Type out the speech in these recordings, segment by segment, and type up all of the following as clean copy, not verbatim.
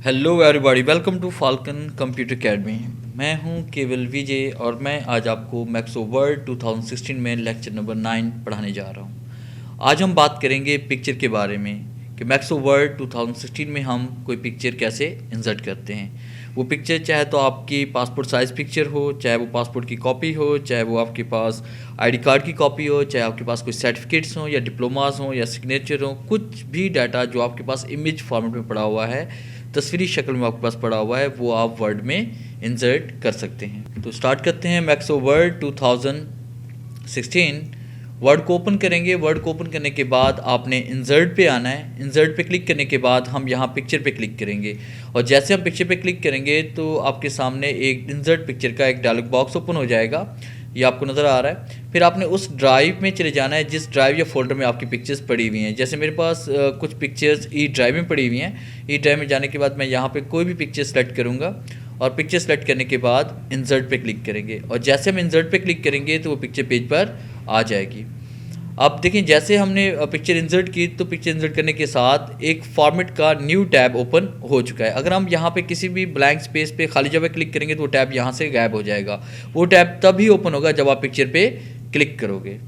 Hello everybody, welcome to Falcon Computer Academy. मैं हूं केवल विजय और मैं आज आपको मैक्सो वर्ड 2016 में लेक्चर नंबर 9 पढ़ाने जा रहा हूं। आज हम बात करेंगे पिक्चर के बारे में कि मैक्सो वर्ड 2016 में हम कोई पिक्चर कैसे इंसर्ट करते हैं। वो पिक्चर चाहे तो आपकी पासपोर्ट साइज़ पिक्चर हो, चाहे वो पासपोर्ट की कॉपी हो, चाहे वो आपके पास आईडी कार्ड की कॉपी हो, चाहे आपके पास कोई सर्टिफिकेट्स हों या डिप्लोमास हों या सिग्नेचर हों, कुछ भी डाटा जो आपके पास इमेज फॉर्मेट में पड़ा हुआ है, तस्वीरी शक्ल में आपके पास पड़ा हुआ है, वो आप वर्ड में इंसर्ट कर सकते हैं। तो स्टार्ट करते हैं मैक्सो वर्ड 2016। वर्ड को ओपन करेंगे। वर्ड को ओपन करने के बाद आपने इंसर्ट पे आना है। इंसर्ट पे क्लिक करने के बाद हम यहाँ पिक्चर पे क्लिक करेंगे और जैसे हम पिक्चर पे क्लिक करेंगे तो आपके सामने एक इंसर्ट पिक्चर का एक डायलॉग बॉक्स ओपन हो जाएगा। ये आपको नज़र आ रहा है। फिर आपने उस ड्राइव में चले जाना है जिस ड्राइव या फोल्डर में आपकी पिक्चर्स पड़ी हुई हैं। जैसे मेरे पास कुछ पिक्चर्स ई ड्राइव में पड़ी हुई हैं। ई ड्राइव में जाने के बाद मैं यहाँ पे कोई भी पिक्चर सेलेक्ट करूँगा और पिक्चर सेलेक्ट करने के बाद इंसर्ट पे क्लिक करेंगे और जैसे हम इंसर्ट पे क्लिक करेंगे तो वो पिक्चर पेज पर आ जाएगी। अब देखिए, जैसे हमने पिक्चर इंसर्ट की तो पिक्चर इंसर्ट करने के साथ एक फॉर्मेट का न्यू टैब ओपन हो चुका है। अगर हम यहाँ पे किसी भी ब्लैंक स्पेस पे खाली जगह क्लिक करेंगे तो वो टैब यहाँ से गायब हो जाएगा। वो टैब तभी ओपन होगा जब आप पिक्चर पे क्लिक करोगे।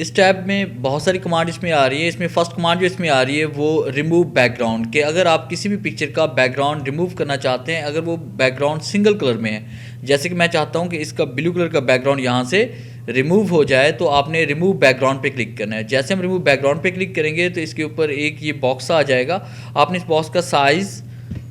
इस टैब में बहुत सारी कमांड इसमें आ रही है। इसमें फर्स्ट कमांड जो इसमें आ रही है वो रिमूव बैकग्राउंड, कि अगर आप किसी भी पिक्चर का बैकग्राउंड रिमूव करना चाहते हैं, अगर वो बैकग्राउंड सिंगल कलर में है, जैसे कि मैं चाहता हूं कि इसका ब्लू कलर का बैकग्राउंड यहां से रिमूव हो जाए, तो आपने रिमूव बैकग्राउंड पे क्लिक करना है। जैसे हम रिमूव बैकग्राउंड पे क्लिक करेंगे तो इसके ऊपर एक ये बॉक्स आ जाएगा। आपने इस बॉक्स का साइज़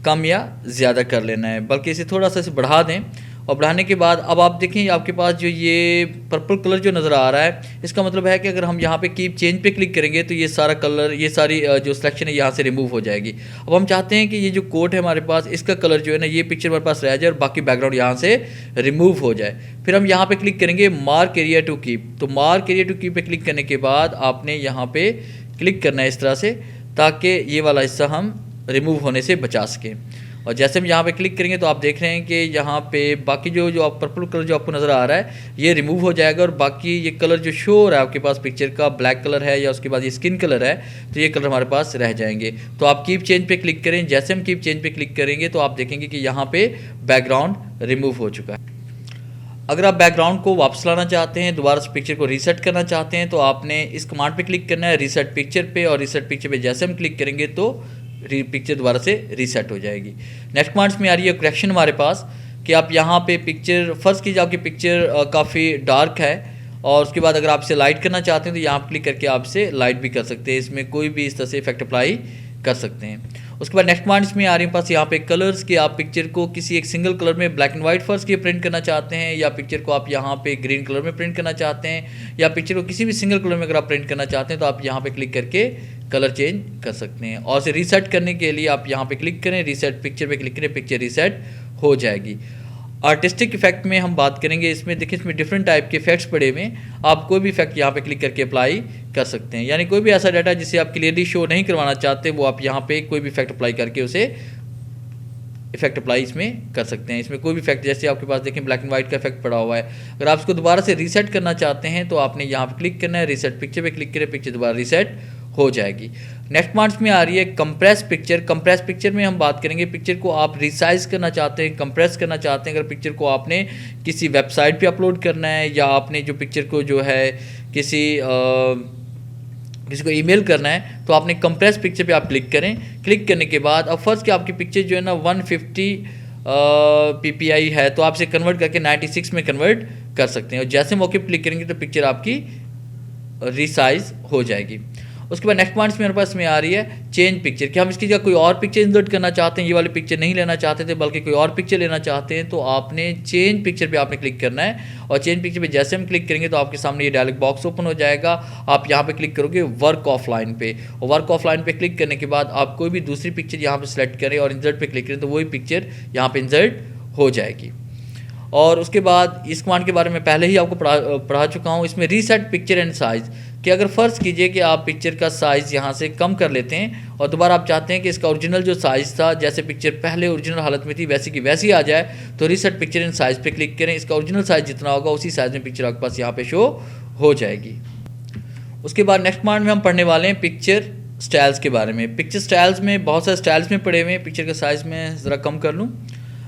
कम या ज़्यादा कर लेना है, बल्कि इसे थोड़ा सा इसे बढ़ा दें। और बढ़ाने के बाद अब आप देखें आपके पास जो ये पर्पल कलर जो नज़र आ रहा है, इसका मतलब है कि अगर हम यहाँ पे कीप चेंज पे क्लिक करेंगे तो ये सारा कलर, ये सारी जो सिलेक्शन है यहाँ से रिमूव हो जाएगी। अब हम चाहते हैं कि ये जो कोट है हमारे पास, इसका कलर जो है ना, ये पिक्चर हमारे पास रह जाए और बाकी बैकग्राउंड यहाँ से रिमूव हो जाए। फिर हम यहाँ पर क्लिक करेंगे मार्क एरिया टू कीप। तो मार्क एरिया टू कीप पे क्लिक करने के बाद आपने यहाँ पर क्लिक करना है इस तरह से, ताकि ये वाला हिस्सा हम रिमूव होने से बचा सकें। और जैसे हम यहाँ पे क्लिक करेंगे तो आप देख रहे हैं कि यहाँ पे बाकी जो आप पर्पल कलर जो आपको नज़र आ रहा है ये रिमूव हो जाएगा और बाकी ये कलर जो शो हो रहा है आपके पास पिक्चर का, ब्लैक कलर है या उसके बाद ये स्किन कलर है, तो ये कलर हमारे पास रह जाएंगे। तो आप कीप चेंज पे क्लिक करें। जैसे हम कीप चेंज पे क्लिक करेंगे तो आप देखेंगे कि यहाँ पे बैकग्राउंड रिमूव हो चुका है। अगर आप बैकग्राउंड को वापस लाना चाहते हैं, दोबारा से पिक्चर को रीसेट करना चाहते हैं, तो आपने इस कमांड पे क्लिक करना है रीसेट पिक्चर पे, और रीसेट पिक्चर पे जैसे हम क्लिक करेंगे तो पिक्चर दोबारा से रीसेट हो जाएगी। नेक्स्ट कमांड्स में आ रही है करेक्शन हमारे पास, कि आप यहाँ पे पिक्चर, फर्स्ट कीजिए आपकी पिक्चर काफ़ी डार्क है और उसके बाद अगर आप इसे लाइट करना चाहते हैं तो यहाँ पर क्लिक करके आप इसे लाइट भी कर सकते हैं। इसमें कोई भी इस तरह से इफेक्ट अप्लाई कर सकते हैं। उसके बाद नेक्स्ट कमांड्स में आ रही है पास यहाँ पे कलर्स, के आप पिक्चर को किसी एक सिंगल कलर में ब्लैक एंड वाइट फर्स्ट के प्रिंट करना चाहते हैं, या पिक्चर को आप यहाँ पे ग्रीन कलर में प्रिंट करना चाहते हैं, या पिक्चर को किसी भी सिंगल कलर में अगर आप प्रिंट करना चाहते हैं तो आप यहाँ पे क्लिक करके कलर चेंज कर सकते हैं। और इसे रीसेट करने के लिए आप यहाँ पे क्लिक करें, रीसेट पिक्चर पे क्लिक करें, पिक्चर रीसेट हो जाएगी। आर्टिस्टिक इफेक्ट में हम बात करेंगे। इसमें देखिए, इसमें डिफरेंट टाइप के इफेक्ट्स पड़े हुए हैं। आप कोई भी इफेक्ट यहाँ पे क्लिक करके अप्लाई कर सकते हैं, यानी कोई भी ऐसा डाटा जिसे आप क्लियरली शो नहीं करवाना चाहते, वो आप यहाँ पे कोई भी इफेक्ट अप्लाई करके उसे इफेक्ट अप्लाई इसमें कर सकते हैं। इसमें कोई भी इफेक्ट, जैसे आपके पास देखें ब्लैक एंड व्हाइट का इफेक्ट पड़ा हुआ है, अगर आप इसको दोबारा से रीसेट करना चाहते हैं तो आपने यहाँ पे क्लिक करना है, रीसेट पिक्चर पे क्लिक करें, पिक्चर दोबारा रीसेट हो जाएगी। नेक्स्ट कमांड्स में आ रही है कंप्रेस पिक्चर। कंप्रेस पिक्चर में हम बात करेंगे, पिक्चर को आप रिसाइज करना चाहते हैं, कंप्रेस करना चाहते हैं। अगर पिक्चर को आपने किसी वेबसाइट पे अपलोड करना है, या आपने जो पिक्चर को जो है किसी को ईमेल करना है, तो आपने कंप्रेस पिक्चर पे आप क्लिक करें। क्लिक करने के बाद अब फर्स्ट कि आपकी पिक्चर जो है ना 150 ppi है, तो आप इसे कन्वर्ट करके 96 में कन्वर्ट कर सकते हैं। और जैसे मौके पर क्लिक करेंगे तो पिक्चर आपकी रिसाइज हो जाएगी। उसके बाद नेक्स्ट पॉइंट्स मेरे पास में आ रही है चेंज पिक्चर, कि हम इसकी जगह कोई और पिक्चर इंसर्ट करना चाहते हैं, ये वाली पिक्चर नहीं लेना चाहते थे बल्कि कोई और पिक्चर लेना चाहते हैं, तो आपने चेंज पिक्चर पे आपने क्लिक करना है। और चेंज पिक्चर पे जैसे हम क्लिक करेंगे तो आपके सामने ये डायलॉग बॉक्स ओपन हो जाएगा। आप यहाँ पे क्लिक करोगे वर्क ऑफलाइन पे, और वर्क ऑफलाइन पे क्लिक करने के बाद आप कोई भी दूसरी पिक्चर यहाँ पे सिलेक्ट करें और इंसर्ट पे क्लिक करें तो वही पिक्चर यहाँ पे इंसर्ट हो जाएगी। और उसके बाद इस कमांड के बारे में पहले ही आपको पढ़ा चुका हूँ। इसमें रीसेट पिक्चर एंड साइज़, कि अगर फ़र्ज़ कीजिए कि आप पिक्चर का साइज़ यहाँ से कम कर लेते हैं और दोबारा आप चाहते हैं कि इसका ओरिजिनल जो साइज़ था, जैसे पिक्चर पहले ओरिजिनल हालत में थी वैसी की वैसी आ जाए, तो रीसेट पिक्चर एंड साइज़ पे क्लिक करें। इसका ओरिजिनल साइज़ जितना होगा उसी साइज़ में पिक्चर आपके पास यहाँ पे शो हो जाएगी। उसके बाद नेक्स्ट कमांड में हम पढ़ने वाले हैं पिक्चर स्टाइल्स के बारे में। पिक्चर स्टाइल्स में बहुत सारे स्टाइल्स में पड़े हुए हैं। पिक्चर का साइज़ मैं ज़रा कम कर लूँ।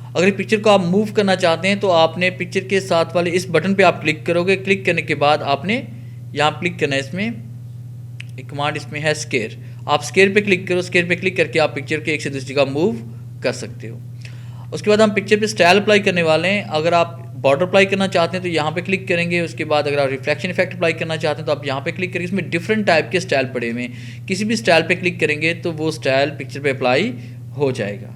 अगर पिक्चर को आप मूव करना चाहते हैं तो आपने पिक्चर के साथ वाले इस बटन पे आप क्लिक करोगे। क्लिक करने के बाद आपने यहाँ क्लिक करना है, इसमें एक कमांड इसमें है स्केयर। आप स्केयर पे क्लिक करो। स्केयर पे क्लिक करके आप पिक्चर के एक से दूसरी जगह मूव कर सकते हो। उसके बाद हम पिक्चर पे स्टाइल अप्लाई करने वाले हैं। अगर आप बॉर्डर अप्लाई करना चाहते हैं तो यहाँ पे क्लिक करेंगे। उसके बाद अगर आप रिफ्लेक्शन इफेक्ट अप्लाई करना चाहते हैं तो आप यहाँ पे क्लिक करेंगे। इसमें डिफरेंट टाइप के स्टाइल पड़े हुए हैं। किसी भी स्टाइल पे क्लिक करेंगे तो वो स्टाइल पिक्चर पे अप्लाई हो जाएगा।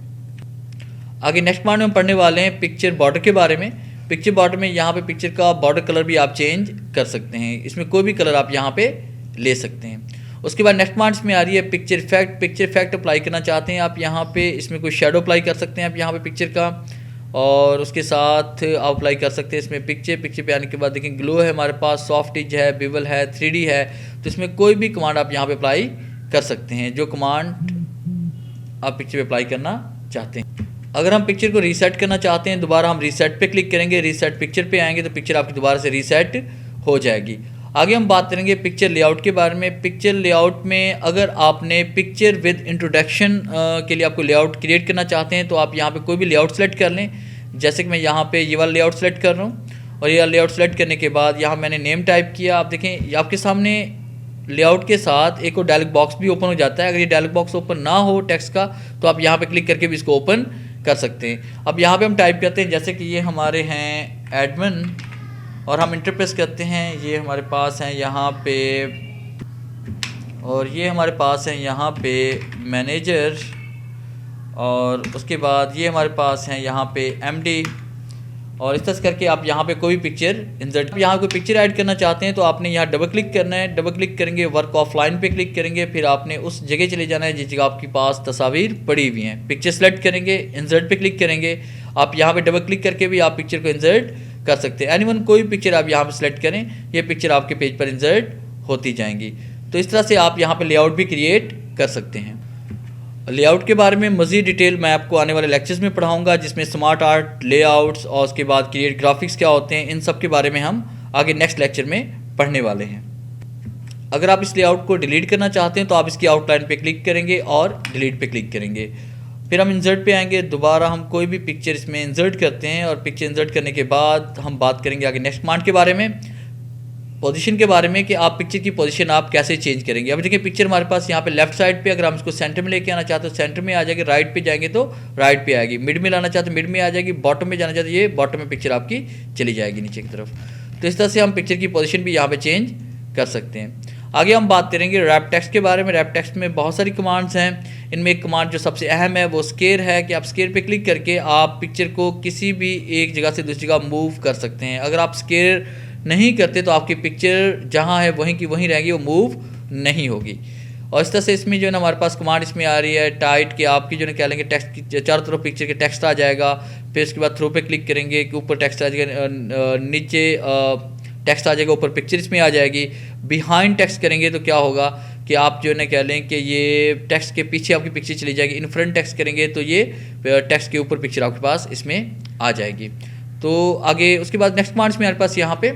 आगे नेक्स्ट पार्ट में हम पढ़ने वाले हैं पिक्चर बॉर्डर के बारे में। पिक्चर बॉर्डर में यहाँ पे पिक्चर का बॉर्डर कलर भी आप चेंज कर सकते हैं। इसमें कोई भी कलर आप यहाँ पे ले सकते हैं। उसके बाद नेक्स्ट पार्ट्स में आ रही है picture effect. Picture effect apply करना चाहते हैं आप यहाँ पे, इसमें कोई शेडो अप्लाई कर सकते हैं आप यहाँ पे पिक्चर का, और उसके साथ आप अप्लाई कर सकते हैं इसमें पिक्चर पे आने के बाद देखें ग्लो है हमारे पास, सॉफ्ट इज है, बिवल है, 3D है। तो इसमें कोई भी कमांड आप यहाँ पे अप्लाई कर सकते हैं जो कमांड आप पिक्चर पे अप्लाई करना चाहते हैं। अगर हम पिक्चर को रीसेट करना चाहते हैं, दोबारा हम रीसेट पे क्लिक करेंगे। रीसेट पिक्चर पे आएंगे तो पिक्चर आपकी दोबारा से रीसेट हो जाएगी। आगे हम बात करेंगे पिक्चर लेआउट के बारे में। पिक्चर लेआउट में अगर आपने पिक्चर विद इंट्रोडक्शन के लिए आपको लेआउट क्रिएट करना चाहते हैं तो आप यहाँ पे कोई भी लेआउट सेलेक्ट कर लें। जैसे कि मैं यहाँ पे ये वाला लेआउट सेलेक्ट कर रहा हूँ, और ये लेआउट सेलेक्ट करने के बाद यहाँ मैंने नेम टाइप किया। आप देखें आपके सामने लेआउट के साथ एक और डायलॉग बॉक्स भी ओपन हो जाता है। अगर ये डायलॉग बॉक्स ओपन ना हो टेक्स्ट का तो आप यहाँ पे क्लिक करके भी इसको ओपन कर सकते हैं। अब यहाँ पे हम टाइप करते हैं, जैसे कि ये हमारे हैं एडमिन और हम इंटर प्रेस करते हैं। ये हमारे पास हैं यहाँ पे, और ये हमारे पास हैं यहाँ पे मैनेजर, और उसके बाद ये हमारे पास हैं यहाँ पे MD, और इस तरह से करके आप यहाँ पे कोई पिक्चर इंसर्ट, यहाँ कोई पिक्चर ऐड करना चाहते हैं तो आपने यहाँ डबल क्लिक करना है। डबल क्लिक करेंगे, वर्क ऑफलाइन पे क्लिक करेंगे, फिर आपने उस जगह चले जाना है जिस जगह आपके पास तस्वीर पड़ी हुई हैं। पिक्चर सेलेक्ट करेंगे, इंसर्ट पे क्लिक करेंगे। आप यहाँ पे डबल क्लिक करके भी आप पिक्चर को इंसर्ट कर सकते हैं। एनीवन कोई पिक्चर आप यहाँ पे सेलेक्ट करें, ये पिक्चर आपके पेज पर इंसर्ट होती जाएंगी। तो इस तरह से आप यहाँ पे लेआउट भी क्रिएट कर सकते हैं। लेआउट के बारे में मज़ीद डिटेल मैं आपको आने वाले लेक्चर्स में पढ़ाऊंगा, जिसमें स्मार्ट आर्ट, लेआउट्स और उसके बाद क्रिएट ग्राफिक्स क्या होते हैं, इन सब के बारे में हम आगे नेक्स्ट लेक्चर में पढ़ने वाले हैं। अगर आप इस लेआउट को डिलीट करना चाहते हैं तो आप इसकी आउटलाइन पे क्लिक करेंगे और डिलीट पे क्लिक करेंगे। फिर हम इंसर्ट पे आएंगे, दोबारा हम कोई भी पिक्चर इसमें इंसर्ट करते हैं, और पिक्चर इंसर्ट करने के बाद हम बात करेंगे आगे नेक्स्ट कमांड के बारे में, पोजीशन के बारे में, कि आप पिक्चर की पोजीशन आप कैसे चेंज करेंगे। अब देखिए पिक्चर हमारे पास यहाँ पे लेफ्ट साइड पे, अगर हम इसको सेंटर में लेके आना चाहते हैं तो सेंटर में आ जाएगी, राइट पे जाएंगे तो राइट पे आएगी, मिड में लाना चाहते हैं मिड में आ जाएगी, बॉटम में जाना चाहते हैं ये बॉटम में पिक्चर आपकी चली जाएगी नीचे की तरफ। तो इस तरह से हम पिक्चर की पोजीशन भी यहाँ पे चेंज कर सकते हैं। आगे हम बात करेंगे रैप टेक्स्ट के बारे में। रैप टेक्स्ट में बहुत सारी कमांड्स हैं। इनमें एक कमांड जो सबसे अहम है वो स्केयर है, कि आप स्केयर पे क्लिक करके आप पिक्चर को किसी भी एक जगह से दूसरी जगह मूव कर सकते हैं। अगर आप स्केयर नहीं करते तो आपकी पिक्चर जहाँ है वहीं की वहीं रहेगी, वो मूव नहीं होगी। और इस तरह से इसमें जो है ना हमारे पास कमांड इसमें आ रही है टाइट, कि आपकी जो है क्या लेंगे टेक्स्ट की चारों तरफ पिक्चर के टेक्स्ट आ जाएगा। फिर उसके बाद थ्रो पे क्लिक करेंगे कि ऊपर टेक्स्ट आ जाएगा, नीचे टेक्स्ट आ जाएगा, ऊपर पिक्चर इसमें आ जाएगी। बिहाइंड टेक्स्ट करेंगे तो क्या होगा कि आप जो है ना कह लें कि ये टेक्स्ट के पीछे आपकी पिक्चर चली जाएगी। इन फ्रंट टेक्स्ट करेंगे तो ये टेक्स्ट के ऊपर पिक्चर आपके पास इसमें आ जाएगी। तो आगे उसके बाद नेक्स्ट कमांड्स में हमारे पास यहाँ पे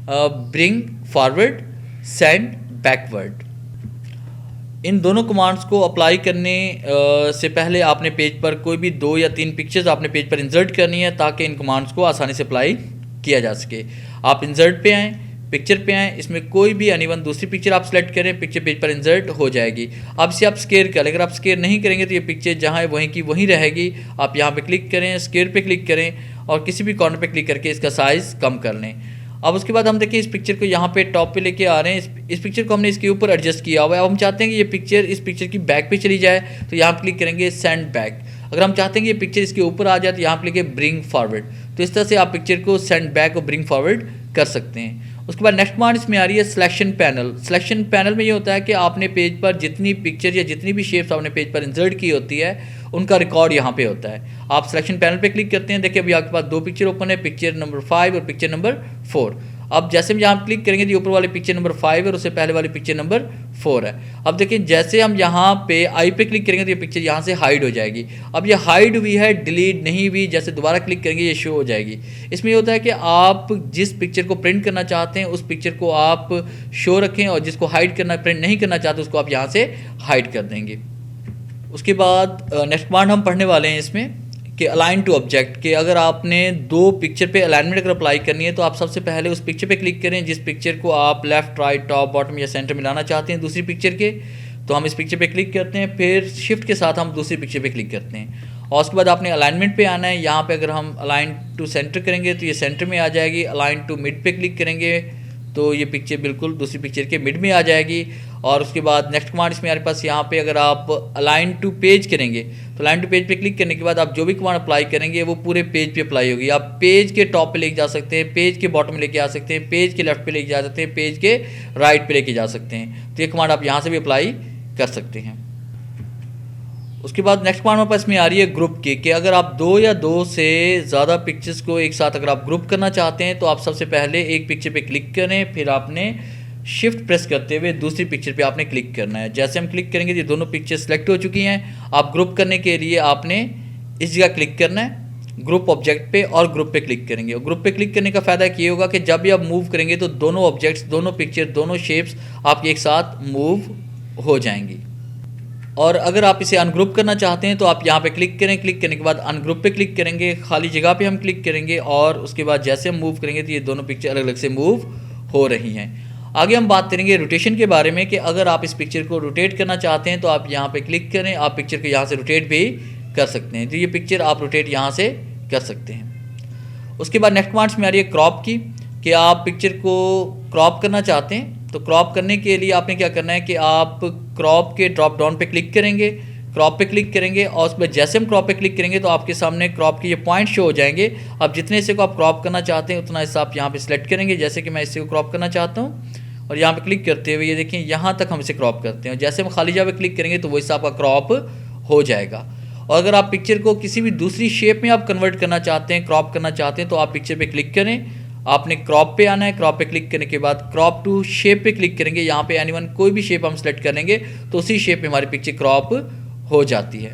ब्रिंग फॉरवर्ड, सेंड बैकवर्ड, इन दोनों कमांड्स को अप्लाई करने से पहले आपने पेज पर कोई भी 2 या 3 पिक्चर्स आपने पेज पर इंसर्ट करनी है, ताकि इन कमांड्स को आसानी से अप्लाई किया जा सके। आप इंसर्ट पे आएँ, पिक्चर पे आएँ, इसमें कोई भी एनीवन दूसरी पिक्चर आप सेलेक्ट करें, पिक्चर पेज पर इंसर्ट हो जाएगी। अब इसे आप स्केयर करें, अगर आप स्केयर नहीं करेंगे तो ये पिक्चर जहाँ है वहीं की वहीं रहेगी। आप यहाँ पे क्लिक करें, स्केयर पे क्लिक करें, और किसी भी कॉर्नर पे क्लिक करके इसका साइज़ कम कर लें। अब उसके बाद हम देखिए इस पिक्चर को यहाँ पे टॉप पे लेके आ रहे हैं। इस पिक्चर को हमने इसके ऊपर एडजस्ट किया हुआ है। अब हम चाहते हैं कि ये पिक्चर इस पिक्चर की बैक पे चली जाए, तो यहाँ पे क्लिक करेंगे सेंड बैक। अगर हम चाहते हैं कि ये पिक्चर इसके ऊपर आ जाए तो यहाँ पे लिखे ब्रिंग फॉरवर्ड। तो इस तरह से आप पिक्चर को सेंड बैक और ब्रिंग फॉरवर्ड कर सकते हैं। उसके बाद नेक्स्ट कमांड इसमें आ रही है सिलेक्शन पैनल। सिलेक्शन पैनल में ये होता है कि आपने पेज पर जितनी पिक्चर या जितनी भी शेप्स आपने पेज पर इंसर्ट की होती है उनका रिकॉर्ड यहाँ पे होता है। आप सिलेक्शन पैनल पे क्लिक करते हैं, देखिए अभी आपके पास 2 पिक्चर ओपन है, पिक्चर नंबर 5 और पिक्चर नंबर 4। अब जैसे हम यहाँ क्लिक करेंगे तो ऊपर वाले पिक्चर नंबर 5 है और उससे पहले वाले पिक्चर नंबर 4 है। अब देखिए जैसे हम यहाँ पे आई पे क्लिक करेंगे तो ये पिक्चर यहाँ से हाइड हो जाएगी। अब ये हाइड हुई है, डिलीट नहीं हुई, जैसे दोबारा क्लिक करेंगे ये शो हो जाएगी। इसमें ये होता है कि आप जिस पिक्चर को प्रिंट करना चाहते हैं उस पिक्चर को आप शो रखें और जिसको हाइड करना, प्रिंट नहीं करना चाहते उसको आप यहाँ से हाइड कर देंगे। उसके बाद नेक्स्ट कमांड हम पढ़ने वाले हैं इसमें कि अलाइन टू ऑब्जेक्ट, कि अगर आपने दो पिक्चर पे अलाइनमेंट अगर अप्लाई करनी है तो आप सबसे पहले उस पिक्चर पे क्लिक करें जिस पिक्चर को आप लेफ्ट, राइट, टॉप, बॉटम या सेंटर में लाना चाहते हैं दूसरी पिक्चर के। तो हम इस पिक्चर पे क्लिक करते हैं, फिर शिफ्ट के साथ हम दूसरी पिक्चर पे क्लिक करते हैं और उसके बाद आपने अलाइनमेंट पे आना है। यहाँ पे अगर हम अलाइन टू सेंटर करेंगे तो ये सेंटर में आ जाएगी। अलाइन टू मिड पे क्लिक करेंगे तो ये पिक्चर बिल्कुल दूसरी पिक्चर के मिड में आ जाएगी। और उसके बाद नेक्स्ट कमांड इसमें हमारे पास यहाँ पे अगर आप अलाइन टू पेज करेंगे तो अलाइन टू पेज पे क्लिक करने के बाद आप जो भी कमांड अप्लाई करेंगे वो पूरे पेज पे अप्लाई होगी। आप पेज के टॉप पे लेके जा सकते हैं, पेज के बॉटम में लेके आ सकते हैं, पेज के लेफ्ट पे लेके जा सकते हैं, पेज के राइट पे लेके जा सकते हैं। तो ये कमांड आप यहाँ से भी अप्लाई कर सकते हैं। उसके बाद नेक्स्ट कमांड हमारे पास में आ रही है ग्रुप की, कि अगर आप दो या दो से ज़्यादा पिक्चर्स को एक साथ अगर आप ग्रुप करना चाहते हैं तो आप सबसे पहले एक पिक्चर पे क्लिक करें, फिर आपने शिफ्ट प्रेस करते हुए दूसरी पिक्चर पे आपने क्लिक करना है। जैसे हम क्लिक करेंगे तो दोनों पिक्चर सेलेक्ट हो चुकी हैं। आप ग्रुप करने के लिए आपने इस जगह क्लिक करना है, ग्रुप ऑब्जेक्ट पे, और ग्रुप पे क्लिक करेंगे। और ग्रुप पे क्लिक करने का फ़ायदा ये होगा कि जब भी आप मूव करेंगे तो दोनों ऑब्जेक्ट्स, दोनों पिक्चर, दोनों शेप्स आपके एक साथ मूव हो जाएंगी। और अगर आप इसे अनग्रुप करना चाहते हैं तो आप यहाँ पे क्लिक करें, क्लिक करने के बाद अनग्रुप पे क्लिक करेंगे, खाली जगह पे हम क्लिक करेंगे और उसके बाद जैसे हम मूव करेंगे तो ये दोनों पिक्चर अलग अलग से मूव हो रही हैं। आगे हम बात करेंगे रोटेशन के बारे में, कि अगर आप इस पिक्चर को रोटेट करना चाहते हैं तो आप यहाँ पे क्लिक करें, आप पिक्चर को यहाँ से रोटेट भी कर सकते हैं। तो ये पिक्चर आप रोटेट यहाँ से कर सकते हैं। उसके बाद नेक्स्ट कमांड्स में आ रही है क्रॉप की, कि आप पिक्चर को क्रॉप करना चाहते हैं तो क्रॉप करने के लिए आपने क्या करना है कि आप क्रॉप के ड्रॉप डाउन पे क्लिक करेंगे, क्रॉप पे क्लिक करेंगे और उसमें जैसे हम क्रॉप पे क्लिक करेंगे तो आपके सामने क्रॉप के ये पॉइंट शो हो जाएंगे। अब जितने हिस्से को आप क्रॉप करना चाहते हैं उतना हिस्सा आप यहाँ पे सिलेक्ट करेंगे। जैसे कि मैं इसे को क्रॉप करना चाहता हूँ और यहाँ पे क्लिक करते हुए ये देखें यहाँ तक हम इसे क्रॉप करते हैं। जैसे हम खाली जगह पे क्लिक करेंगे तो वो हिस्सा आपका क्रॉप हो जाएगा। और अगर आप पिक्चर को किसी भी दूसरी शेप में आप कन्वर्ट करना चाहते हैं, क्रॉप करना चाहते हैं, तो आप पिक्चर पे क्लिक करें, आपने क्रॉप पे आना है, क्रॉप पे क्लिक करने के बाद क्रॉप टू शेप पे क्लिक करेंगे। यहाँ पे एनीवन कोई भी शेप हम सेलेक्ट करेंगे तो उसी शेप में हमारी पिक्चर क्रॉप हो जाती है।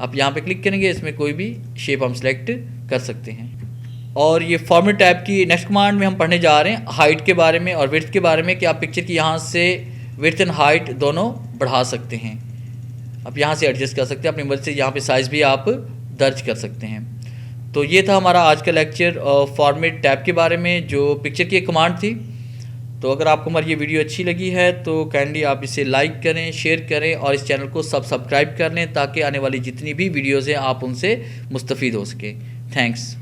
आप यहाँ पे क्लिक करेंगे, इसमें कोई भी शेप हम सेलेक्ट कर सकते हैं। और ये फॉर्मेट टैब की नेक्स्ट कमांड में हम पढ़ने जा रहे हैं हाइट के बारे में और विड्थ के बारे में, कि आप पिक्चर की यहाँ से विड्थ एंड हाइट दोनों बढ़ा सकते हैं। आप यहाँ से एडजस्ट कर सकते हैं, अपनी मर्जी से यहाँ पे साइज़ भी आप दर्ज कर सकते हैं। तो ये था हमारा आज का लेक्चर फॉर्मेट टैब के बारे में, जो पिक्चर की एक कमांड थी। तो अगर आपको हमारी ये वीडियो अच्छी लगी है तो काइंडली आप इसे लाइक करें, शेयर करें और इस चैनल को सब्सक्राइब कर लें ताकि आने वाली जितनी भी वीडियोज़ हैं आप उनसे मुस्तफ़ीद हो सकें। थैंक्स।